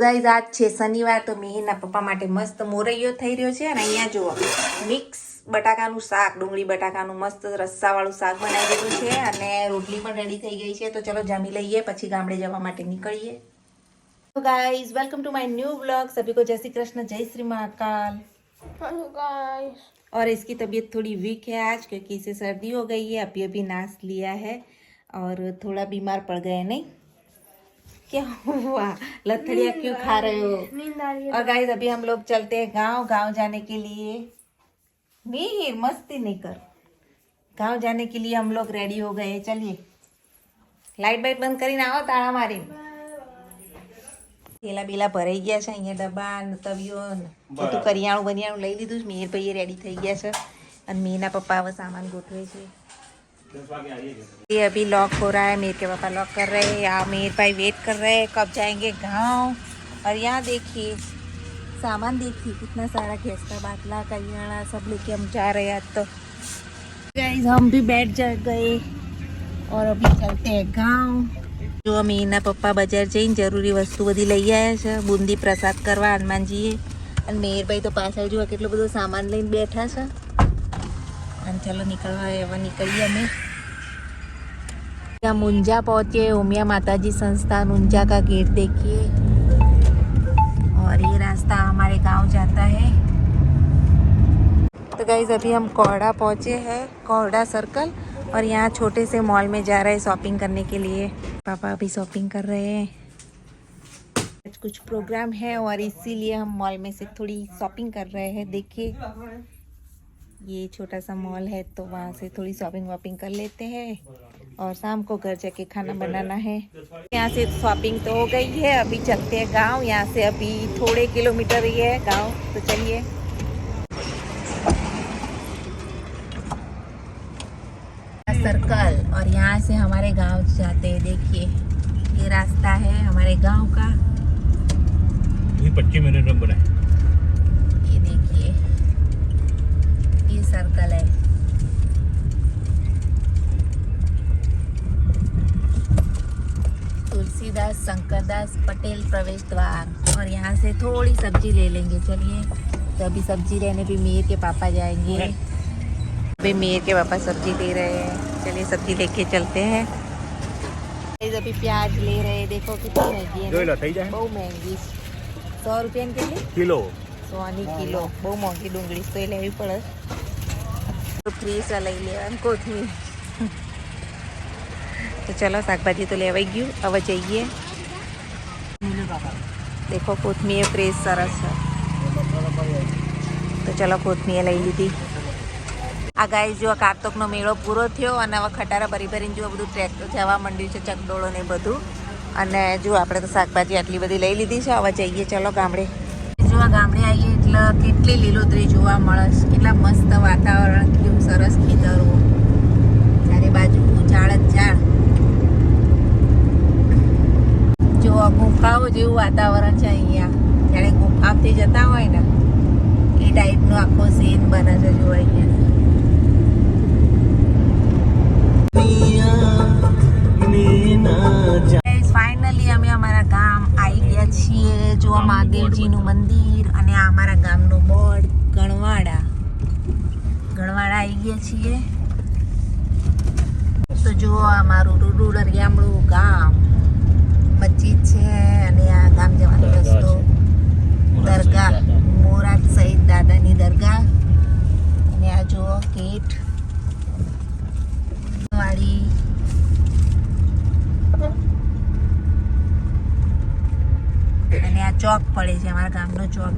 Guys આજ છે શનિવાર તો મિહિરના પપ્પા માટે મસ્ત મોરૈયો થઈ રહ્યો છે અને અહીંયા જુઓ મિક્સ બટાકાનું શાક ડુંગળી બટાકાનું મસ્ત રસ્સાવાળું શાક બનાવી દીધું છે અને રોટલી પણ રેડી થઈ ગઈ છે. તો ચલો જમી લઈએ પછી ગામડે જવા માટે નીકળીએ. तो guys welcome to my new vlog. सभी को जय श्री कृष्ण, जय श्री महाकाल. और इसकी तबीयत थोड़ी वीक है आज क्योंकि इसे सर्दी हो गई है. अभी अभी नाश लिया है और थोड़ा बीमार पड़ गए. नहीं क्या हुआ? लथड़िया क्यों खा रहे हो? और गाइस अभी हम लोग चलते हैं गांव जाने के लिए. नहीं मस्ती नहीं कर. गांव जाने के लिए हम लोग रेडी हो गए. चलिए लाइट बाइट बंद કરીને આવો તાળા મારીને. પેલા બેલા ભરાઈ ગયા છે અહીંયા ડબ્બા ને તવિયો ને બધું કરિયાણું બનિયાણું લઈ લીધું છે. મીર ભાઈ રેડી થઈ ગયા છે અને મીરના પપ્પા હવે સામાન ગોઠવે છે. ये अभी लॉक हो रहा है. मीर के पापा लॉक कर रहे हैं. यहाँ मीर भाई वेट कर रहे हैं कब जाएंगे गांव. और यहाँ देखिए सामान देखिए कितना सारा गैस का बाटला करियाणा सब लेके हम जा रहे हैं. तो गाइस हम भी बैठ जा गए और अभी चलते हैं गांव. जो मीરના પપ્પા બજાર જઈને જરૂરી વસ્તુ બધી લઈ આવ્યા છે. બુંદી પ્રસાદ કરવા હનુમાનજીએ. અને મેહરભાઈ તો પાછળ જુઓ કેટલો બધો સામાન લઈને બેઠા છે. અને ચલો निकलवा હવે નીકળીએ અમે. यहाँ मुंजा पहुँचे. उमिया माताजी संस्थान उंजा का गेट देखिए. और ये रास्ता हमारे गांव जाता है. तो गाइज अभी हम कोहड़ा पहुँचे हैं, कोहड़ा सर्कल. और यहाँ छोटे से मॉल में जा रहे हैं शॉपिंग करने के लिए. पापा अभी शॉपिंग कर रहे हैं. आज कुछ प्रोग्राम है और इसीलिए हम मॉल में से थोड़ी शॉपिंग कर रहे हैं. देखिए ये छोटा सा मॉल है तो वहाँ से थोड़ी शॉपिंग वॉपिंग कर लेते हैं और शाम को घर जाके खाना बनाना है. यहाँ से शॉपिंग तो हो गई है. अभी चलते हैं गांव. यहाँ से अभी थोड़े किलोमीटर ही है गांव. तो चलिए सर्कल और यहाँ से हमारे गांव जाते हैं. देखिए ये रास्ता है हमारे गांव का. ये 25 मिनट में बना है. ये देखिए ये सर्कल है. तुलसीदास शंकरदास पटेल प्रवेश द्वार. और यहाँ से थोड़ी सब्जी ले लेंगे. चलिए तो अभी सब्जी लेने भी मीर के पापा जाएंगे. अभी मीर के पापा सब्जी ले रहे हैं. चलिए सब्जी लेके चलते हैं. अभी प्याज ले रहे हैं. देखो कितनी महंगी है. बहुत महंगी. 100 रुपया के लिए किलो. 100 કિલો. બહુ મોંઘી ડુંગળી તો એ લેવી પડે. ફ્રીસ લઈ લેવાનું કોથમીર. તો ચલો શાકભાજી તો લેવાઈ ગયું. હવે જઈએ. દેખો કોથમીર ફ્રેશ સરસ છે. તો ચલો કોથમીર લઈ લીધી. આ ગાય જો કાર્તકનો મેળો પૂરો થયો અને હવે ખટારા ભરી ભરીને જો બધું ટ્રેક્ટર જવા માંડ્યું છે ચકડોળો ને બધું. અને જો આપણે તો શાકભાજી આટલી બધી લઈ લીધી છે. હવે જઈએ ચલો ગામડે. જો ગામડે આવીએ એટલે કેટલી લીલોતરી જોવા મળે છે. કેટલા મસ્ત વાતાવરણ, કેવું સરસ ખેતરો, ચારે બાજુ ઝાડ જ ઝાડ. જો ગુફાઓ જેવું વાતાવરણ છે અહીંયા. જ્યારે ગુફાથી જતા હોય ને એ ટાઈપનો આખો સીન બને છે. જો અહીંયા ફાઇનલી અમે અમારા ગામ આવી ગયા છીએ. જો મહાદેવજીનું મંદિર અને આ અમારા ગામનું બોર્ડ ગણવાડા આવી ગયા છીએ. તો જુઓ અમારું રૂરલ ગામડું ગામ. મસ્જિદ છે અને આ ગામ જવાનો રસ્તો. દરગાહ મોરાદ સહિત દાદાની દરગાહ. અને આ જુઓ ગેટ વાળી. અને આ ચોક પડે છે અમારા ગામનો ચોક.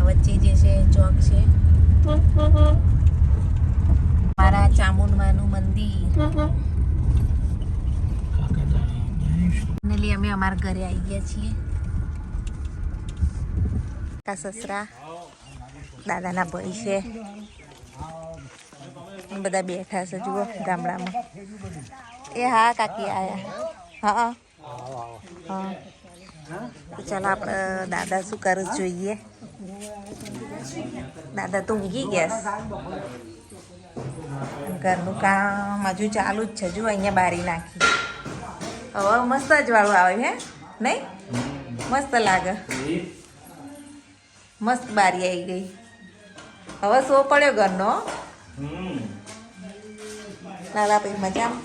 વચ્ચે જે છે ચોક છે. મારા ચામુંડમાનું મંદિર. ફાઇનલી અમે અમારા ઘરે આવી ગયા છીએ. કાકા સસરા દાદાના ભાઈ છે બધા બેઠા છે. જુઓ ગામડામાં. એ હા કાકી આયા. હા હા તો ચાલો આપણે દાદા શું કરે જોઈએ. દાદા તો ઊંઘી ગયા. ઘરનું કામ હજુ ચાલુ જ છે. જો અહીંયા બારી નાખી. હવે મસ્ત જ વાળું આવે હે નહીં મસ્ત લાગે મસ્ત બારી આવી ગઈ હવે સો પડ્યો ઘરનો લાલા ભાઈ મજામાં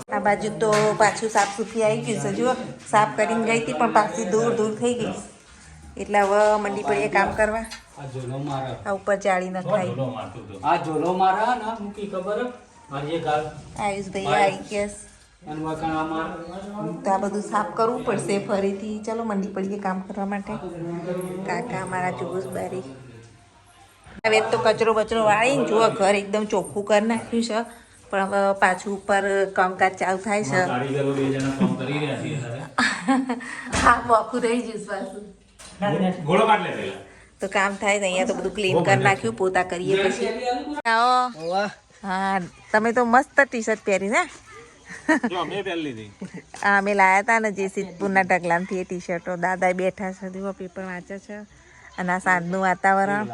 આ બાજુ તો પાછું સાફ સુફી આવી ગયું છે જુઓ સાફ કરીને ગઈ હતી પણ પાછી દૂર થઈ ગઈ એટલે હવે મંડી પડીએ કામ કરવા આ ઉપર જાળી નખાઈ આયુષભાઈ આવી ગયા તો આ બધું સાફ કરવું પડશે ફરીથી ચલો મંડી પડીએ કામ કરવા માટે કાકા મારા જુગુસ બારી હવે તો કચરો બચરો વાળીને જુઓ ઘર એકદમ ચોખ્ખું કરી નાખ્યું છે પણ હવે પાછું ઉપર કામકાજ ચાલુ થાય છે હા મોખું રહી જઈશ પાછું તો કામ થાય તો અહીંયા તો બધું ક્લીન કરી નાખ્યું પોતા કરીએ પછી આવો હા તમે તો મસ્ત ટી શર્ટ પહેરી ને અમે લાયા હતા ને જે સિદ્ધપુરના ઢગલામથી એ ટી શર્ટો દાદા બેઠા છે દીવો પેપર વાંચે છે અને આ સાંજનું વાતાવરણ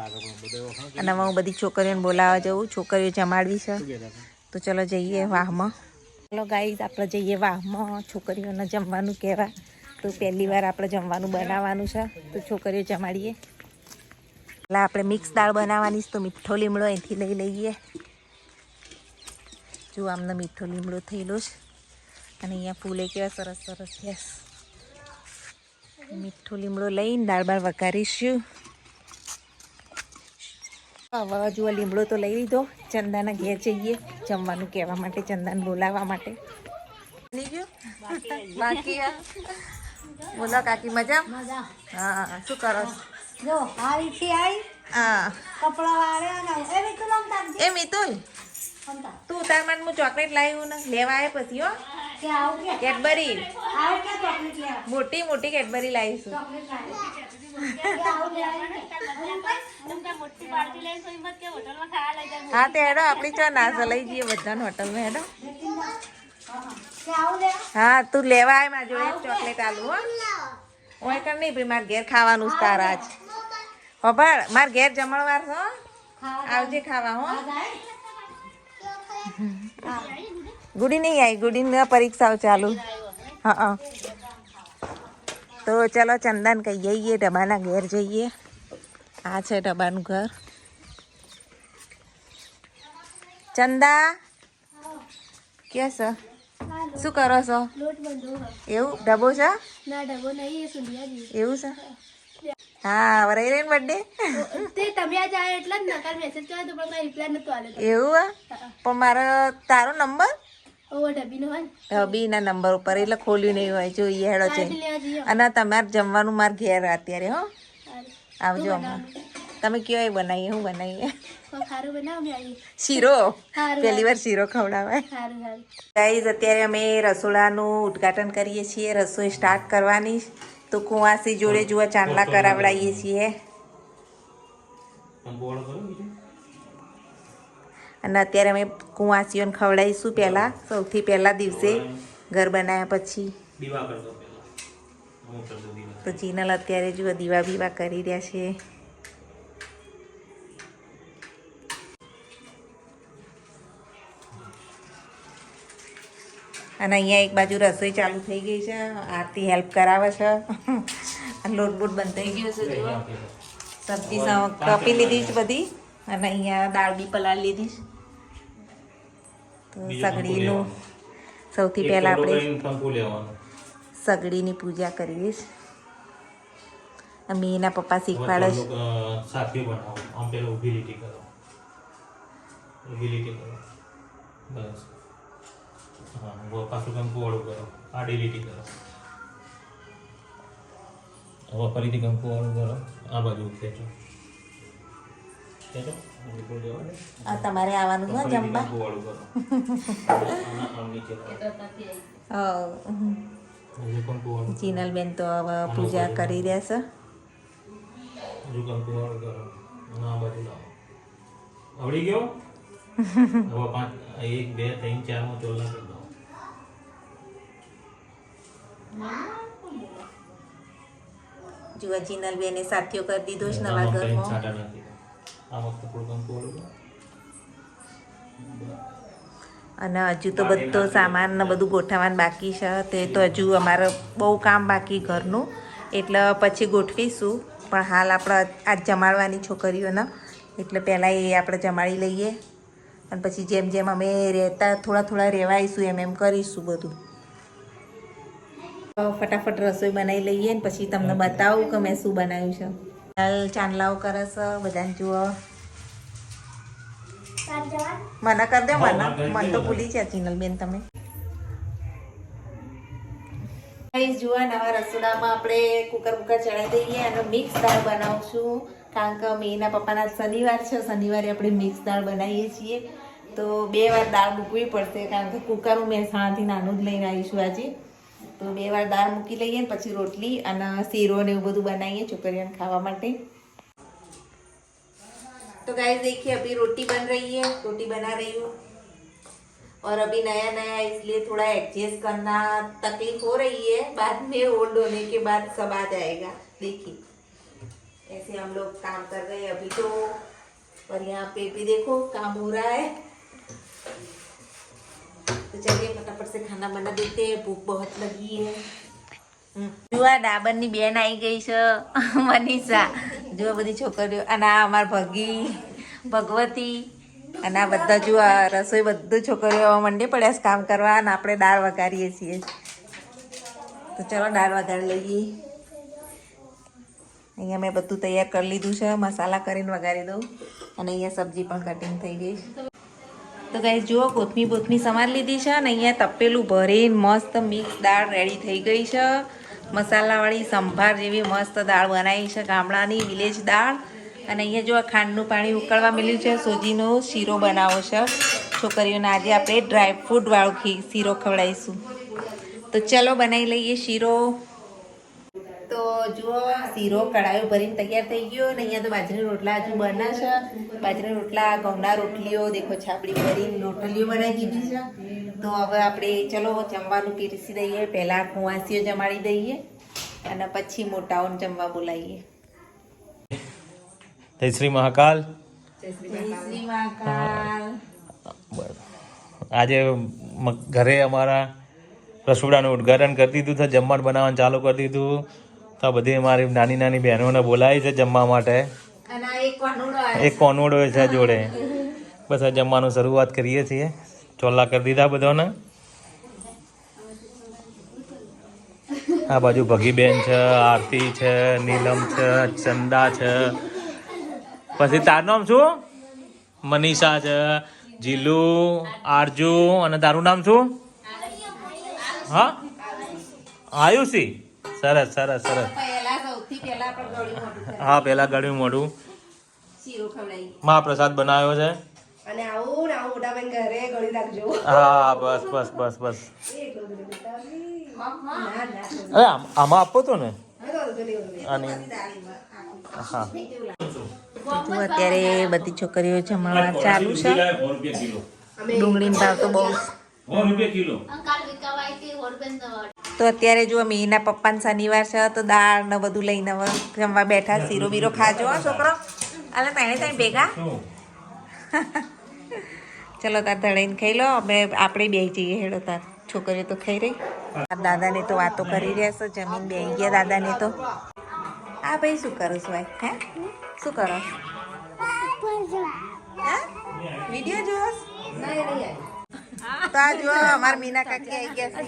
અને હવે હું બધી છોકરીઓને બોલાવવા જવું છોકરીઓ જમાડવી છે તો ચલો જઈએ વાહમાં ચલો ગાઈઝ આપણે જઈએ વાહમાં છોકરીઓને જમવાનું કહેવા તો પહેલી વાર આપણે જમવાનું બનાવવાનું છે તો છોકરીઓ જમાડીએ એટલે આપણે મિક્સ દાળ બનાવવાની તો મીઠો લીમડો અહીંથી લઈ લઈએ જો આમને મીઠો લીમડો થયેલો છે અને અહીંયા ફૂલે કેવા સરસ સરસ છે મીઠો લીમડો લઈને દાળ બાળ વઘારીશું હવે જુઓ લીમડો તો લઈ લીધો ચંદાના ઘેર જઈએ જમવાનું કહેવા માટે ચંદાને બોલાવવા માટે બાકી બોલો કાકી મજા હા શું કરો જો આવી થી આવી હા કપડા વાળ્યા એ મિતુલ એ મિતુલ તું તાર મને હું ચોકલેટ લાવ્યું ને લેવા આવે પછી હો કે આવું કે કેડબરી આવું કે ચોકલેટ લેવા મોટી મોટી કેડબરી લાવીશું ચોકલેટ લાવી કે આવું લેવા મોટી પાર્ટી લઈ કોઈ મત કે હોટલમાં ખાવા લઈ જાય હા તે હેડો આપણી ચા નાસ્તા લઈ જઈએ બધાને હોટલમાં હેડો કે આવું લેવા હા તું લેવા આવે મારા જોડે ચોકલેટ આલુ હો ઓય કર નહીં ભાઈ મારે ઘેર ખાવાનું છે તારા આજ ખબર મારે ઘેર જમણવાર છો આવજે ખાવા હો ગુડી નહીં આવી ગુડીની પરીક્ષાઓ ચાલુ હા તો ચલો ચંદન કહી જઈએ ઢબાના ઘેર જઈએ આ છે ઢબાનું ઘર ચંદા કે છે શું કરો છો લોટ બંધો એવું ડબો છે ના ડબો નહીં એ સુનિયા જી એવું છે હા વરાઈ રે બર્થડે તે તમે આ જાય એટલે જ નકર મેસેજ કર્યો તો પણ કઈ રિપ્લાય નતો આલ્યો એવું પણ મારો તારો નંબર ઓ ડબીનો હોય હબીના નંબર ઉપર એટલે ખોલ્યું નહીં હોય જોઈએ હેડો છે લેવા જઈએ અને તમારે જમવાનું મારે ઘેર અત્યારે હો આવજો હમણાં તમે કયો એ બનાવીએ હું બનાવીએ ખારું બનાવ મે આવી શીરો સારું. પહેલી વાર શીરો ખવડાવે સારું સારું ગાઈઝ અત્યારે અમે રસોડાનું ઉદ્ઘાટન કરીએ છીએ રસોઈ સ્ટાર્ટ કરવાની તો કુંવાસી જોડે જુઓ ચાંદલા કરાવડાવીએ છીએ અને અત્યારે અમે કુંવાસીઓને ખવડાવીશું પહેલાં સૌથી પહેલા દિવસે ઘર બનાવ્યા પછી તો જીનલ અત્યારે જુઓ દીવા બીવા કરી રહ્યા છે અને અહીંયા એક બાજુ રસોઈ ચાલુ થઈ ગઈ છે આરતી હેલ્પ કરાવે છે લોટ બોટ બંધ થઈ ગયો છે જુઓ સબ્જી કાપી લીધી છે બધી અને અહીંયા દાળ બી પલાળી લીધી છે તો સગડીનું સૌથી પહેલાં આપણે સગડીની પૂજા કરીએ છીએ એના પપ્પા શીખવાડે છે સાથીઓ બનાવો આમ પેલા ઊભી લીટી કરો બસ હા પાછું કંકુ વાળું કરો આડી લીટી કરો હવે ફરીથી કંકુ વાળું કરો આ બાજુ ખેંચો ખેંચો આ તમારે આવવાનું છે જમવા કંકુ વાળું કરો આમ નીચે કરો હજુ કંકુ વાળું જીનલબેન તો હવે પૂજા કરી રહ્યા છે હજુ કંકુ વાળું કરો આ બાજુ લાવો આવડી ગયો હવે 5 1 2 3 4 માં ચોલા કરી દો જુઓ જીનલબેને સાથીઓ કરી દીધો છે નવા ઘરમાં અને હજુ તો બધો સામાન ને બધું ગોઠવવાનું બાકી છે. તે તો હજુ અમારે બહુ કામ બાકી ઘરનું, એટલે પછી ગોઠવીશું. પણ હાલ આપણે આજ જમાડવાની છોકરીઓને, એટલે પહેલાં એ આપણે જમાડી લઈએ અને પછી જેમ જેમ અમે રહેતા થોડા રહેવાઈશું એમ કરીશું બધું. ફટાફટ રસોઈ બનાવી લઈએ ને પછી તમને બતાવું કે મેં શું બનાવ્યું છે. હાલ ચાંદલાઓ કરે છે બધાને જુઓ. મને કરી દો, મને તો ભૂલી છે ચિનલબેન તમે. જુઓ નવા રસોડામાં આપણે કુકર ચડાવી દઈએ અને મિક્સ દાળ બનાવશું. કારણ કે મેના પપ્પાના શનિવાર છે, શનિવારે આપણે મિક્સ દાળ બનાવીએ છીએ. તો 2 વાર દાળ મૂકવી પડશે કારણ કે કુકર હું મહેસાણાથી નાનું જ લઈને આવીશું આજે. તો 2 વાર દાળ મૂકી લઈએ ને પછી રોટલી અને શીરો ને એવું બધું બનાવીએ છોકરીઓને ખાવા માટે. तो गाइस देखिए अभी रोटी बन रही है, रोटी बना रही हूँ और अभी नया नया इसलिए थोड़ा एडजस्ट करना तकलीफ हो रही है. बाद में ओल्ड होने के बाद सब आ जाएगा. देखिए ऐसे हम लोग काम कर रहे हैं अभी तो. और यहाँ पे भी देखो काम हो रहा है. तो चलिए फटाफट से खाना बना देते हैं, भूख बहुत लगी है. જો આ ડાબરની બેન આવી ગઈ છે મનીષા. જો બધી છોકરીઓ અને આ અમાર ભગવતી અને આ બધા જો આ રસોઈ બધું છોકરીઓ મંડી પડ્યા કામ કરવા અને આપણે દાળ વઘારીએ છીએ. તો ચલો દાળ વઘારી લઈએ. અહીંયા મેં બધું તૈયાર કરી લીધું છે, મસાલા કરીને વઘારી દઉં અને અહીંયા સબ્જી પણ કટિંગ થઈ ગઈ. તો ગાઈસ જુઓ કોથમી સમારી લીધી છે અને અહીંયા તપેલું ભરીને મસ્ત મિક્સ દાળ રેડી થઈ ગઈ છે. મસાલાવાળી સંભાર જેવી મસ્ત દાળ બનાવી છે, ગામડાની વિલેજ દાળ. અને અહીંયા જો ખાંડનું પાણી ઉકળવા મળ્યું છે. સોજીનો શીરો બનાવો છે છોકરીઓને. આજે આપણે ડ્રાયફ્રૂટ વાળો શીરો ખવડાવીશું. તો ચલો બનાવી લઈએ શીરો. તો જુઓ શીરો કડાયો ભરીને તૈયાર થઈ ગયો. અને અહીંયા તો બાજરીના રોટલા હજુ બને છે. બાજરીના રોટલા, ઘઉંના રોટલીઓ દેખો છાપડી ભરીને રોટલીઓ બનાવી દીધી છે. તો હવે આપણે ચલો જમવાનું પીરસી દઈએ. પહેલાં કુંવાસીઓ જમાડી દઈએ અને પછી મોટાઓને જમવા બોલાવીએ. જય શ્રી મહાકાલ. જય શ્રી મહાકાલ. આજે ઘરે અમારા રસોડાનું ઉદ્ઘાટન કરી દીધું છે, જમવાનું બનાવવાનું ચાલુ કરી દીધું. તો બધી અમારી નાની નાની બહેનોને બોલાવી છે જમવા માટે. એક કોનુડો છે જોડે. બસ આ જમવાનું શરૂઆત કરીએ છીએ. ચોલા કરી દીધા બધાને. આ બાજુ ભગીબેન છે, આરતી છે, નીલમ છે, ચંદા છે. પછી તારું નામ શું? મનીષા છે, જીલુ, આરજુ. અને તારું નામ શું? હા આયુષી. સરસ સરસ સરસ. હા પહેલા ગળ્યું મોઢું મહાપ્રસાદ બનાવ્યો છે. હા બસ બસ બસ બસ. અરે આમાં આપો તો ને. અને હા અત્યારે બધી છોકરીઓ જમવા ચાલુ છે. ડુંગળીનો ભાવ તો બહુ. તો અત્યારે જો મીના પપ્પાને શનિવાર છે તો દાળ ને બધું લઈને જમવા બેઠા. શીરો બીરો ખાજો છોકરો. અલે તાણે ભેગા. ચલો તાર ધડાઈને ખાઈ લો. આપણે બે જઈએ હેડો. તાર છોકરીઓ તો ખાઈ રહી. દાદાને તો વાતો કરી રહ્યા છે. જમીન બેસી ગયા દાદાને તો. આ ભાઈ શું કરો છો? હે શું કરો? વિડીયો જોવો? તો આ જો અમાર મીના કાકી આવી ગયા છે.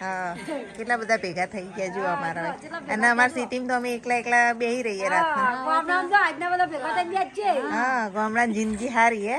હા કેટલા બધા ભેગા થઈ ગયા જો અમારા. અને અમારા સિટીમાં તો અમે એકલા બેહી રહીએ રાતના. હા ગામડાની જિંદગી સારી હે.